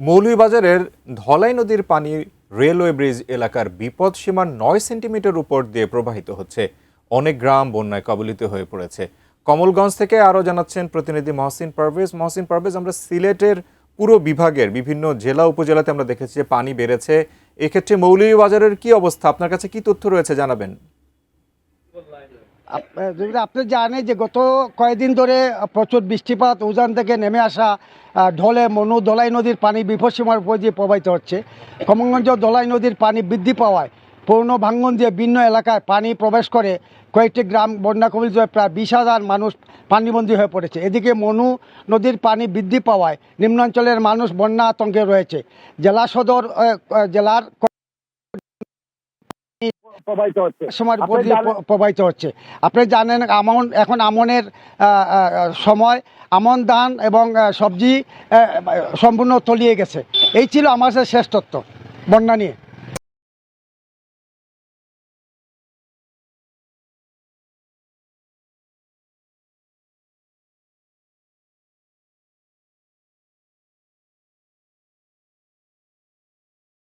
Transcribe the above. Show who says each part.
Speaker 1: মৌলভীবাজারের ধলাই নদীর পানি রেলওয়ে ব্রিজ এলাকার বিপদসীমার ৯ সেন্টিমিটার উপর দিয়ে প্রবাহিত হচ্ছে। অনেক গ্রাম বন্যায় কবলিত হয়ে পড়েছে। কমলগঞ্জ থেকে আরও জানাচ্ছেন প্রতিনিধি মহসিন পারভেজ। আমরা সিলেটের পুরো বিভাগের বিভিন্ন জেলা উপজেলাতে আমরা দেখেছি যে পানি বেড়েছে। এক্ষেত্রে মৌলভীবাজারের কি অবস্থা, আপনার কাছে কি তথ্য রয়েছে জানাবেন।
Speaker 2: আপনি জানেন যে গত কয়েকদিন ধরে প্রচুর বৃষ্টিপাত, উজান থেকে নেমে আসা ঢলে ধলাই নদীর পানি বিপদসীমার উপর দিয়ে প্রবাহিত হচ্ছে। কমলগঞ্জ ধলাই নদীর পানি বৃদ্ধি পাওয়ায় পৌর ভাঙ্গন দিয়ে ভিন্ন এলাকায় পানি প্রবেশ করে কয়েকটি গ্রাম বন্যা কবলিত হয়ে প্রায় 20,000 মানুষ পানিবন্দী হয়ে পড়েছে। এদিকে মনু নদীর পানি বৃদ্ধি পাওয়ায় নিম্নাঞ্চলের মানুষ বন্যা আতঙ্কে রয়েছে। জেলা সদর জেলার সময়ের উপর দিয়ে প্রবাহিত হচ্ছে। আপনি জানেন এখন আমনের সময়, আমন ধান এবং সবজি সম্পূর্ণ তলিয়ে গেছে। এই ছিল আমার শেষ তথ্য বন্যা নিয়ে।